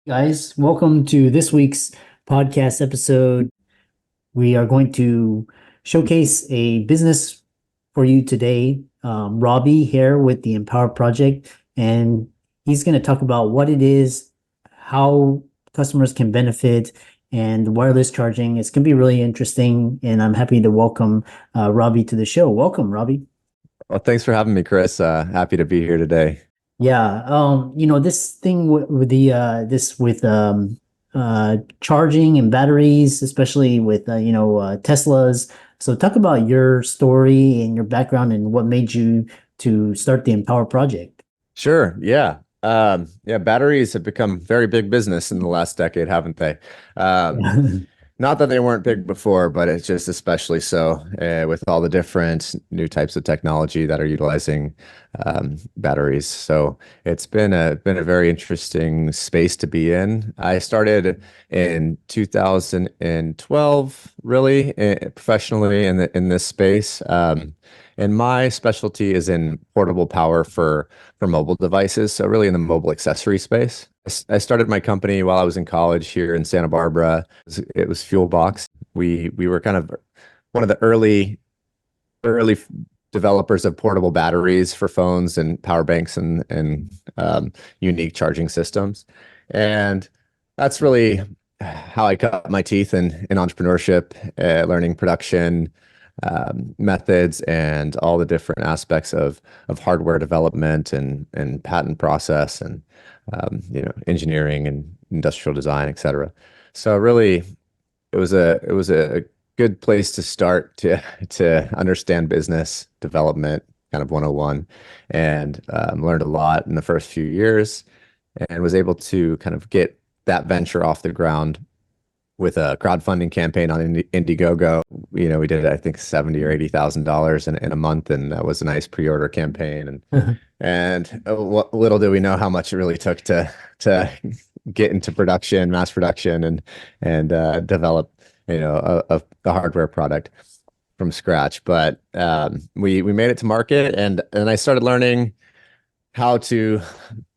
Guys, welcome to this week's podcast episode. We are going to showcase a business for you today. Robby Herr with the Empower Project, and he's going to talk about what it is, how customers can benefit, and wireless charging. It's going to be really interesting, and I'm happy to welcome Robby to the show. Welcome, Robby. Well, thanks for having me, Chris. Happy to be here today. Yeah, this thing with the this with charging and batteries, especially with Teslas. So talk about your story and your background and what made you to start the Empower project. Sure. Yeah. Yeah. Batteries have become very big business in the last decade, haven't they? Um, Yeah. Not that they weren't big before, but it's just especially so with all the different new types of technology that are utilizing batteries. So it's been a very interesting space to be in. I started in 2012, really professionally in this space. And my specialty is in portable power for mobile devices. So really in the mobile accessory space. I started my company while I was in college here in Santa Barbara. It was FuelBox. We were kind of one of the early developers of portable batteries for phones and power banks and unique charging systems. And that's really how I cut my teeth in entrepreneurship, learning production methods and all the different aspects of hardware development and patent process and engineering and industrial design, et cetera. So really, it was a good place to start to understand business development, kind of 101, and learned a lot in the first few years, and was able to kind of get that venture off the ground with a crowdfunding campaign on Indiegogo. We did, I think, 70 or $80,000 in a month, and that was a nice pre-order campaign. And what little do we know how much it really took to get into production, mass production, and develop, a hardware product from scratch. But we made it to market, and I started learning how to,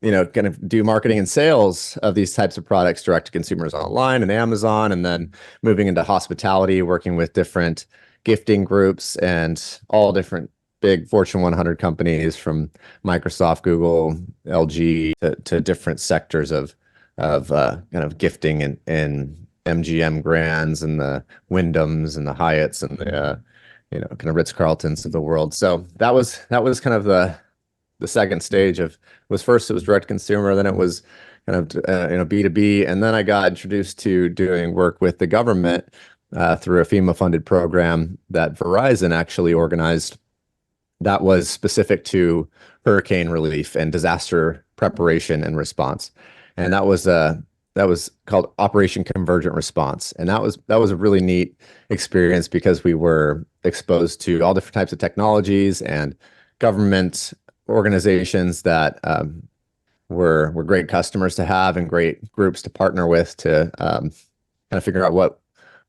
kind of do marketing and sales of these types of products direct to consumers online and Amazon, and then moving into hospitality, working with different gifting groups and all different big Fortune 100 companies from Microsoft, Google, LG to different sectors of kind of gifting and MGM Grands and the Wyndhams and the Hyatts and the kind of Ritz-Carltons of the world. So that was kind of the second stage of was first it was direct consumer, then it was kind of B2B, and then I got introduced to doing work with the government through a FEMA funded program that Verizon actually organized that was specific to hurricane relief and disaster preparation and response, and that was called Operation Convergent Response, and that was a really neat experience because we were exposed to all different types of technologies and government organizations that were great customers to have and great groups to partner with to kind of figure out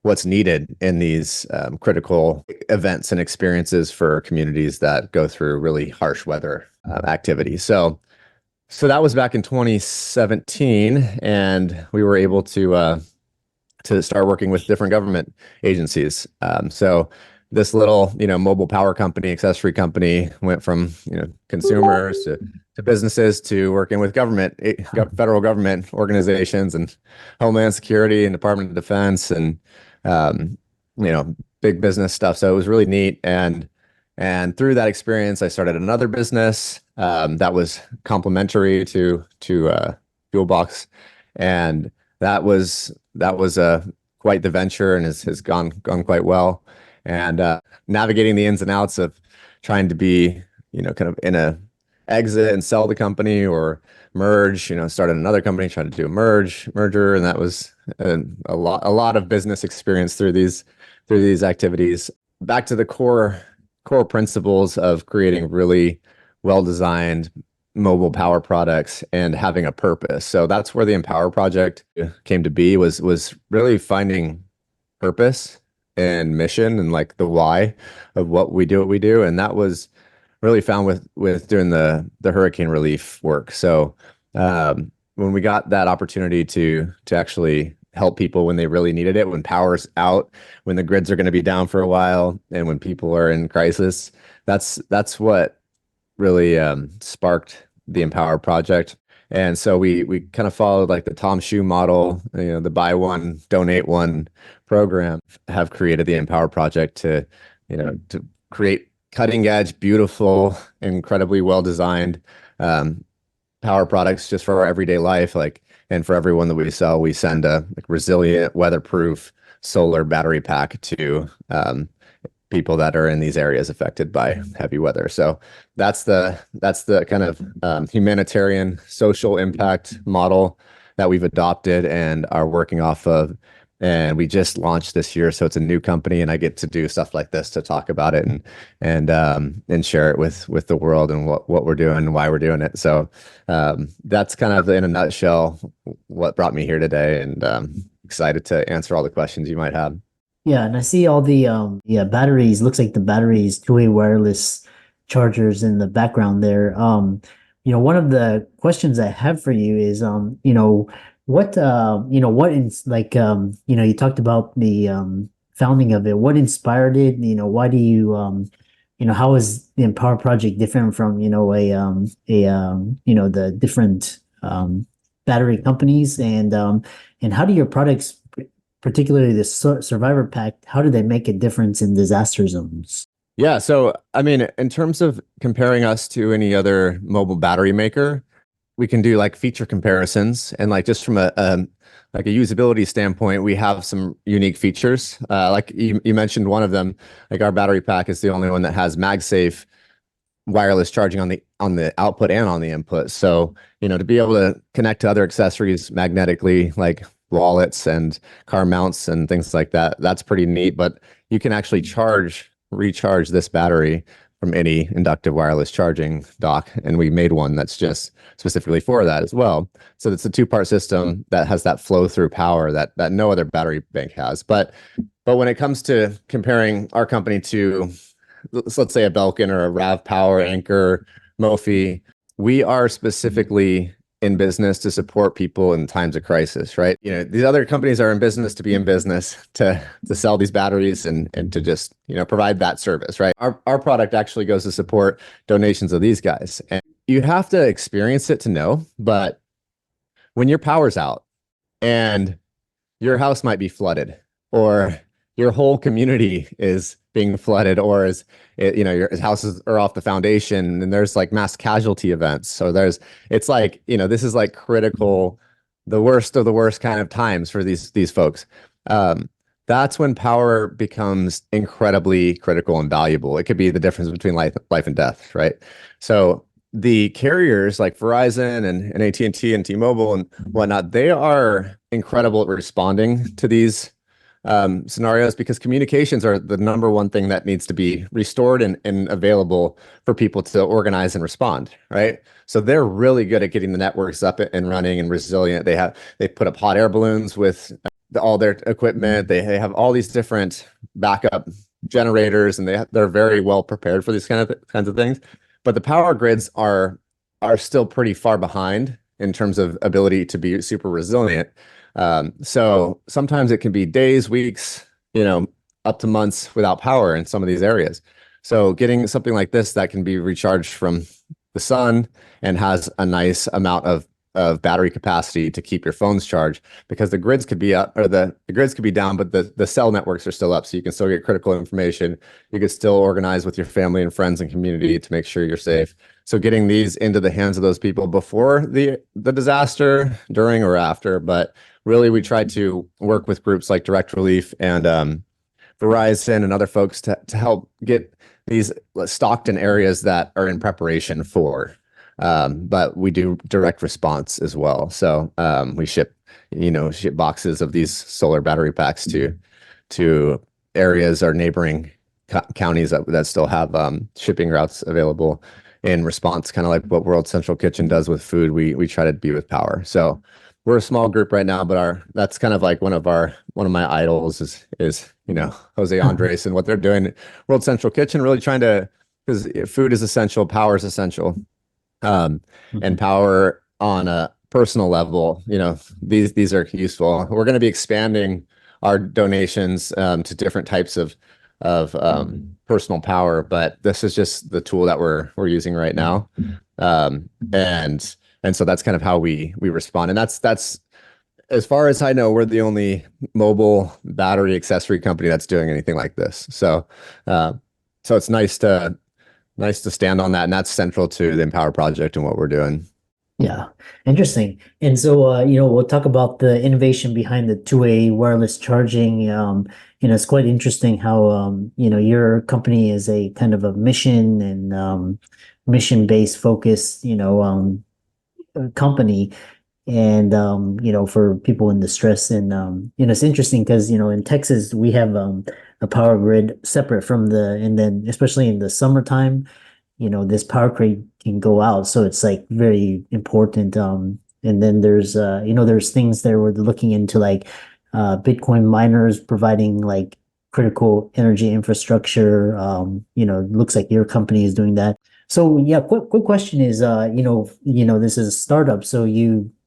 what's needed in these critical events and experiences for communities that go through really harsh weather activities. So that was back in 2017, and we were able to start working with different government agencies. So this little, mobile power company, accessory company went from, consumers to businesses to working with federal government organizations and Homeland Security and Department of Defense and, big business stuff. So it was really neat. And through that experience, I started another business that was complementary to FuelBox, and that was quite the venture and has gone quite well. And navigating the ins and outs of trying to be, kind of in a exit and sell the company or merge, started another company, tried to do a merger, and that was a lot of business experience through these activities. Back to the core principles of creating really well-designed mobile power products and having a purpose. So that's where the Empower project came to be, was really finding purpose and mission and like the why of what we do. And that was really found with doing the hurricane relief work. So when we got that opportunity to actually help people when they really needed it, when power's out, when the grids are going to be down for a while, and when people are in crisis, that's what really sparked the Empower project. And so we kind of followed like the Tom Shoe model, the buy one, donate one program, have created the Empower project to create cutting edge, beautiful, incredibly well designed power products just for our everyday life. And for everyone that we sell, we send a resilient, weatherproof solar battery pack to people that are in these areas affected by heavy weather. So that's the kind of humanitarian social impact model that we've adopted and are working off of. And we just launched this year, so it's a new company, and I get to do stuff like this to talk about it and share it with the world and what we're doing and why we're doing it. So that's kind of in a nutshell what brought me here today, and excited to answer all the questions you might have. Yeah, and I see all the batteries. Looks like the batteries, two-way wireless chargers in the background there. One of the questions I have for you is, what you talked about the founding of it. What inspired it? Why do you how is the Empower Project different from the different battery companies, and how do your products, particularly the Survivor Pack, how do they make a difference in disaster zones? Yeah, so I mean, in terms of comparing us to any other mobile battery maker, we can do like feature comparisons, and like just from a usability standpoint, we have some unique features. Like you mentioned one of them, like our battery pack is the only one that has MagSafe wireless charging on the output and on the input. So, to be able to connect to other accessories magnetically, like wallets and car mounts and things like that, that's pretty neat. But you can actually recharge this battery from any inductive wireless charging dock, and we made one that's just specifically for that as well. So it's a two-part system that has that flow through power that no other battery bank has. But when it comes to comparing our company to, let's say, a Belkin or a Rav Power, Anchor, Mophie, we are specifically in business to support people in times of crisis, right? These other companies are in business to be in business to sell these batteries and to just, provide that service, right? Our product actually goes to support donations of these guys. And you have to experience it to know, but when your power's out and your house might be flooded, or your whole community is being flooded, or your houses are off the foundation, and there's like mass casualty events. So it's like, this is like critical, the worst of the worst kind of times for these folks. That's when power becomes incredibly critical and valuable. It could be the difference between life and death, right? So the carriers like Verizon and AT&T and T-Mobile and whatnot, they are incredible at responding to these scenarios, because communications are the number one thing that needs to be restored and available for people to organize and respond, right? So they're really good at getting the networks up and running and resilient. They put up hot air balloons with all their equipment. They have all these different backup generators, and they're very well prepared for these kinds of things. But the power grids are still pretty far behind in terms of ability to be super resilient. So sometimes it can be days, weeks, up to months without power in some of these areas. So getting something like this that can be recharged from the sun and has a nice amount of battery capacity to keep your phones charged, because the grids could be up, or the grids could be down, but the cell networks are still up, so you can still get critical information. You can still organize with your family and friends and community to make sure you're safe. So getting these into the hands of those people before the disaster, during, or after. But really, we try to work with groups like Direct Relief and Verizon and other folks to help get these stocked in areas that are in preparation for. But we do direct response as well. So we ship boxes of these solar battery packs to areas or neighboring counties that still have shipping routes available in response, kind of like what World Central Kitchen does with food. We try to be with power. So we're a small group right now, but that's kind of like one of my idols is Jose Andres and what they're doing. World Central Kitchen really trying to, because food is essential, power is essential. And power on a personal level, these are useful. We're going to be expanding our donations to different types of personal power, but this is just the tool that we're using right now. And so that's kind of how we respond. And that's as far as I know, we're the only mobile battery accessory company that's doing anything like this. So it's nice to stand on that, and that's central to the Empower project and what we're doing. Yeah, interesting. And so, we'll talk about the innovation behind the two-way wireless charging. It's quite interesting how, your company is a kind of a mission and mission-based focused, company. And, for people in distress. And, it's interesting because, in Texas, we have a power grid separate from and then especially in the summertime, this power grid can go out. So it's like very important. And then there's things there where they're looking into like Bitcoin miners providing like critical energy infrastructure. It looks like your company is doing that. So yeah, quick question is, this is a startup. So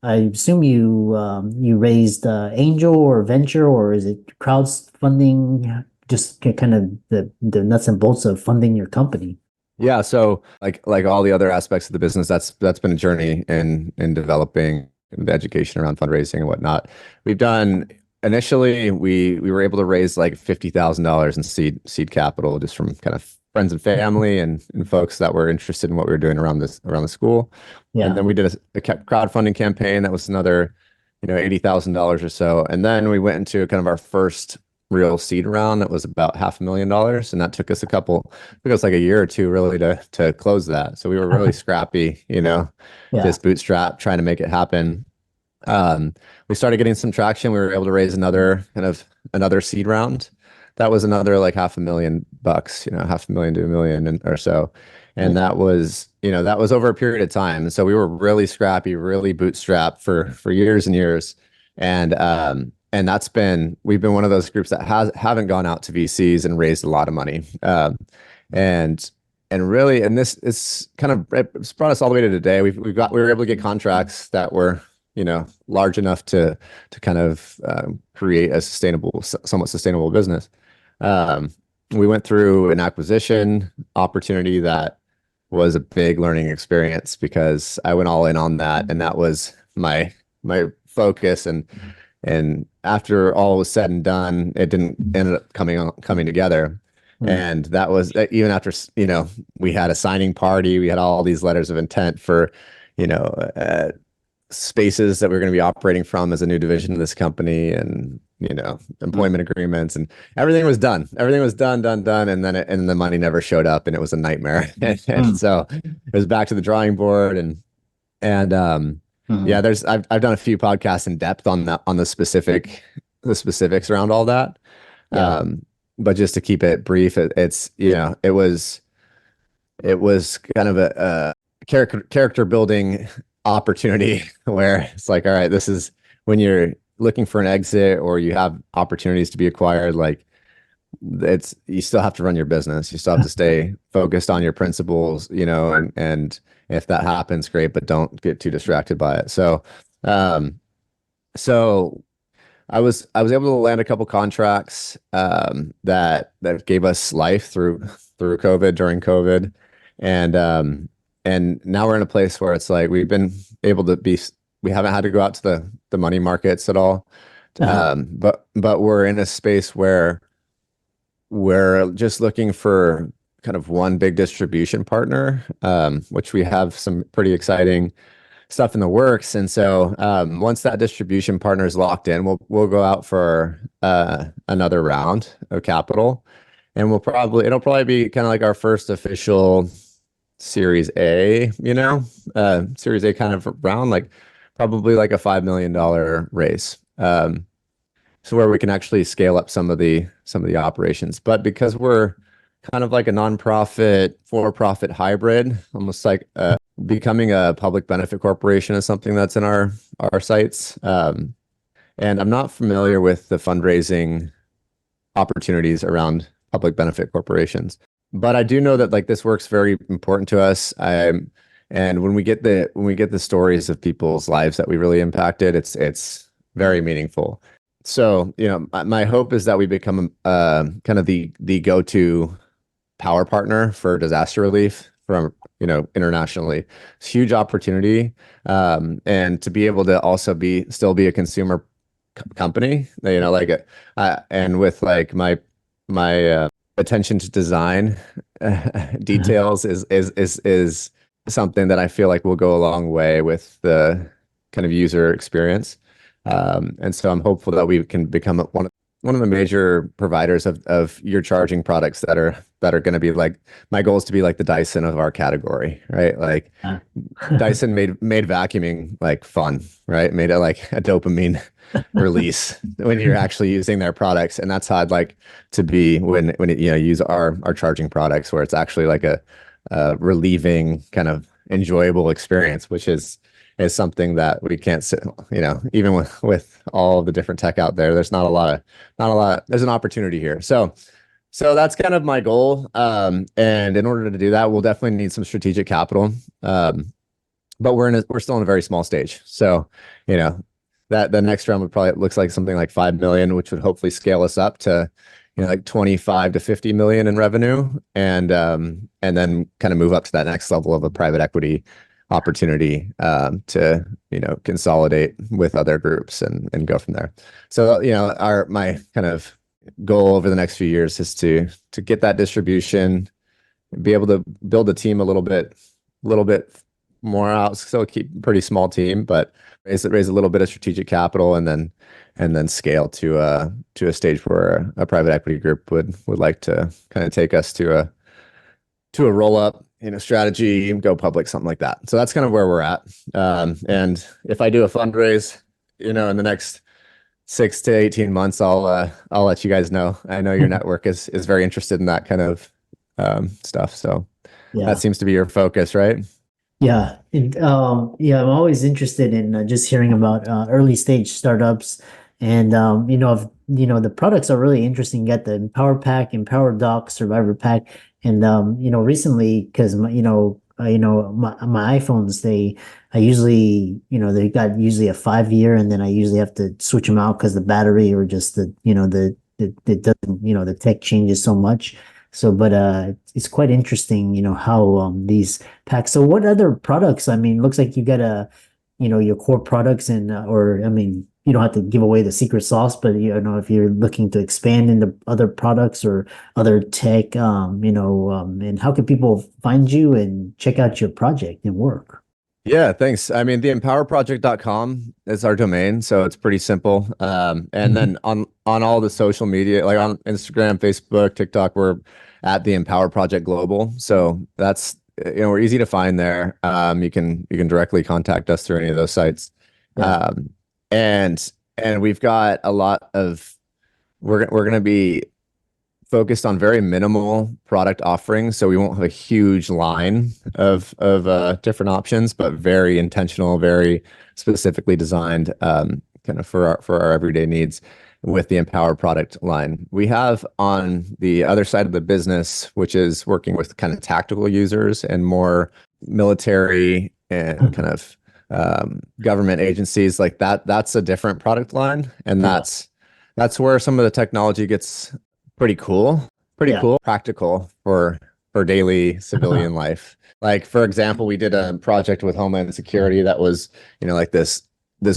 I assume you raised angel or venture, or is it crowdfunding? Just kind of the nuts and bolts of funding your company. Yeah, so like all the other aspects of the business, that's been a journey in developing the education around fundraising and whatnot. We've done initially we were able to raise like $50,000 in seed capital just from kind of friends and family and folks that were interested in what we were doing around the school. Yeah. And then we did a crowdfunding campaign that was another, $80,000 or so. And then we went into kind of our first real seed round that was about $500,000, and that took us like a year or two really to close that. So we were really scrappy, just bootstrap trying to make it happen. We started getting some traction. We were able to raise another seed round. That was another like $500,000, $500,000 to $1 million or so. And that was over a period of time. And so we were really scrappy, really bootstrapped for years and years. And we've been one of those groups that haven't gone out to VCs and raised a lot of money. And this is kind of, it's brought us all the way to today. We were able to get contracts that were, large enough to kind of create a somewhat sustainable business. We went through an acquisition opportunity that was a big learning experience because I went all in on that, and that was my focus. And after all was said and done, it didn't end up coming together. And that was even after, we had a signing party, we had all these letters of intent for, spaces that we're going to be operating from as a new division of this company, and, employment agreements, and everything was done. Everything was done. And then the money never showed up, and it was a nightmare. And so it was back to the drawing board. Yeah, I've done a few podcasts in depth on the specifics around all that. Yeah. But just to keep it brief, it was kind of a character building opportunity where it's like, all right, this is when you're looking for an exit or you have opportunities to be acquired, like you still have to run your business. You still have to stay focused on your principles, and if that happens, great, but don't get too distracted by it. So I was able to land a couple contracts that gave us life through COVID, during COVID, and now we're in a place where it's like we haven't had to go out to the money markets at all, but we're in a space where we're just looking for kind of one big distribution partner, which we have some pretty exciting stuff in the works. And so once that distribution partner is locked in, we'll go out for another round of capital, and it'll probably be kind of like our first official Series A, Series A kind of round, like probably like a $5 million raise. So where we can actually scale up some of the operations. But because we're kind of like a nonprofit, for-profit hybrid, almost like becoming a public benefit corporation is something that's in our sights. And I'm not familiar with the fundraising opportunities around public benefit corporations, but I do know that like this work's very important to us. And when we get the stories of people's lives that we really impacted, it's very meaningful. So, my hope is that we become kind of the go-to power partner for disaster relief from, internationally. It's a huge opportunity. And to be able to also still be a consumer company, and with like my attention to design details is something that I feel like will go a long way with the kind of user experience. And so I'm hopeful that we can become one of the major providers of your charging products that are going to be like, my goal is to be like the Dyson of our category, right? Like Dyson made vacuuming like fun, right? Made it like a dopamine release when you're actually using their products. And that's how I'd like to be when use our charging products, where it's actually like a relieving kind of enjoyable experience, which is something that we can't sit, even with all the different tech out there, there's not a lot, there's an opportunity here. So that's kind of my goal. And in order to do that, we'll definitely need some strategic capital. But we're still in a very small stage. So, that the next round would probably looks like something like 5 million, which would hopefully scale us up to, like 25 to 50 million in revenue. And then kind of move up to that next level of a private equity opportunity to consolidate with other groups and go from there. So my kind of goal over the next few years is to get that distribution, be able to build a team a little bit more out, still keep a pretty small team, but raise a little bit of strategic capital, and then scale to a stage where a private equity group would like to kind of take us to a roll up strategy, go public, something like that. So that's kind of where we're at. And if I do a fundraise, in the next 6 to 18 months, I'll let you guys know. I know your network is very interested in that kind of stuff. So that seems to be your focus, right? Yeah. I'm always interested in just hearing about early stage startups. And if the products are really interesting. You got the Empower Pack, Empower Dock, Survivor Pack. And recently, because my iPhones, I usually, they got usually a 5 year, and then I usually have to switch them out because the battery, or just it doesn't, the tech changes so much. So, but it's quite interesting, how these packs. So, what other products? I mean, looks like you got your core products, and or I mean, you don't have to give away the secret sauce, but if you're looking to expand into other products or other tech, and how can people find you and check out your project and work? Yeah, thanks. I mean, theempowerproject.com is our domain, so it's pretty simple. And then on all the social media, like on Instagram, Facebook, TikTok, we're at the Empower Project Global. So that's we're easy to find there. You can directly contact us through any of those sites. Yeah. And we've got a lot of we're going to be focused on very minimal product offerings, so we won't have a huge line of different options, but very intentional, very specifically designed, kind of for our everyday needs with the Empower product line. We have on the other side of the business, which is working with kind of tactical users and more military and kind of government agencies like that. That's a different product line, and that's where some of the technology gets pretty cool, practical for daily civilian life. Like, for example, we did a project with Homeland Security that was, like this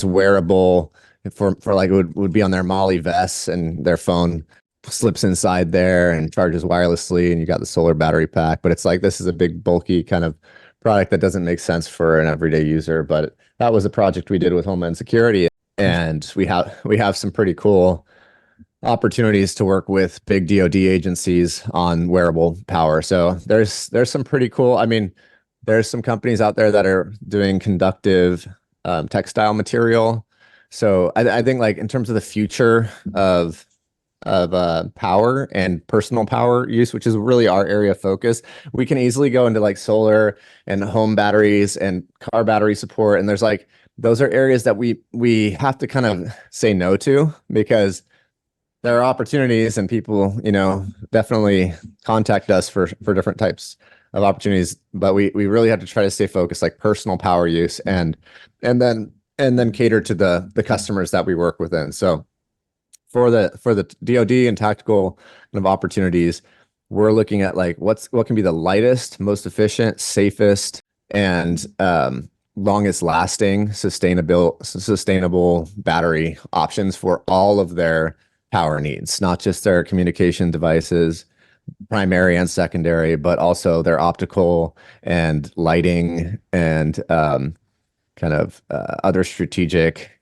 wearable for like, it would be on their Molly vests, and their phone slips inside there and charges wirelessly, and you got the solar battery pack. But it's like, this is a big, bulky kind of product that doesn't make sense for an everyday user. But that was a project we did with Homeland Security, and we have some pretty cool opportunities to work with big DoD agencies on wearable power. So there's some pretty cool. I mean, there's some companies out there that are doing conductive textile material. So I think, like, in terms of the future of power and personal power use, which is really our area of focus, we can easily go into like solar and home batteries and car battery support. And there's like, those are areas that we have to kind of say no to, because there are opportunities, and people, definitely contact us for different types of opportunities, but we really have to try to stay focused, like personal power use, and then cater to the customers that we work within. So for the DoD and tactical kind of opportunities, we're looking at like what can be the lightest, most efficient, safest, and longest lasting sustainable battery options for all of their power needs, not just their communication devices, primary and secondary, but also their optical and lighting and kind of other strategic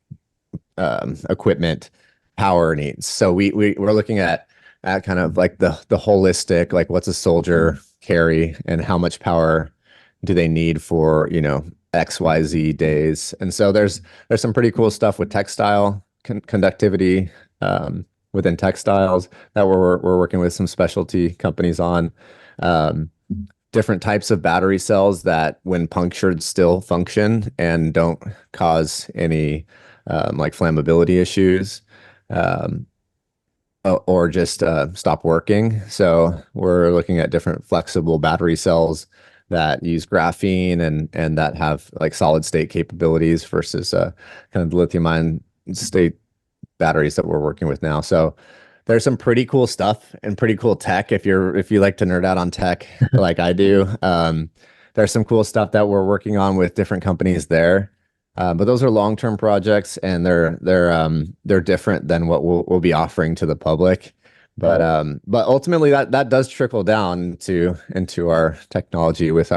equipment power needs. So we're looking at kind of like the holistic, like what's a soldier carry and how much power do they need for, XYZ days. And so there's some pretty cool stuff with textile conductivity within textiles that we're working with some specialty companies on. Different types of battery cells that, when punctured, still function and don't cause any like flammability issues, or just stop working. So we're looking at different flexible battery cells that use graphene and that have like solid state capabilities versus kind of the lithium ion state batteries that we're working with now. So there's some pretty cool stuff and pretty cool tech if you like to nerd out on tech like I do. There's some cool stuff that we're working on with different companies there. But those are long-term projects, and they're different than what we'll be offering to the public. But ultimately that does trickle down into our technology with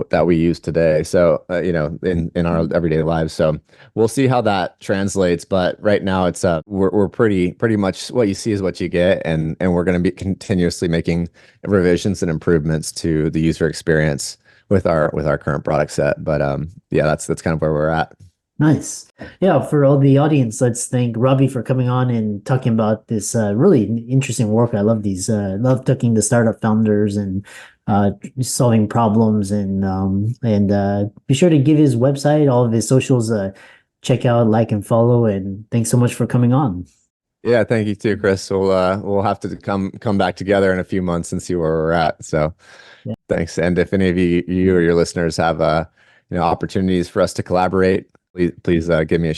that we use today. So in our everyday lives. So we'll see how that translates. But right now it's we're pretty much what you see is what you get, and we're going to be continuously making revisions and improvements to the user experience with our current product set. But yeah, that's kind of where we're at. Nice. Yeah, for all the audience, let's thank Robby for coming on and talking about this really interesting work. I love love talking to startup founders and solving problems, and be sure to give his website, all of his socials, check out, like, and follow. And thanks so much for coming on. Yeah, thank you too, Chris. We'll have to come back together in a few months and see where we're at. So Yeah. thanks. And if any of you or your listeners have opportunities for us to collaborate, please give me a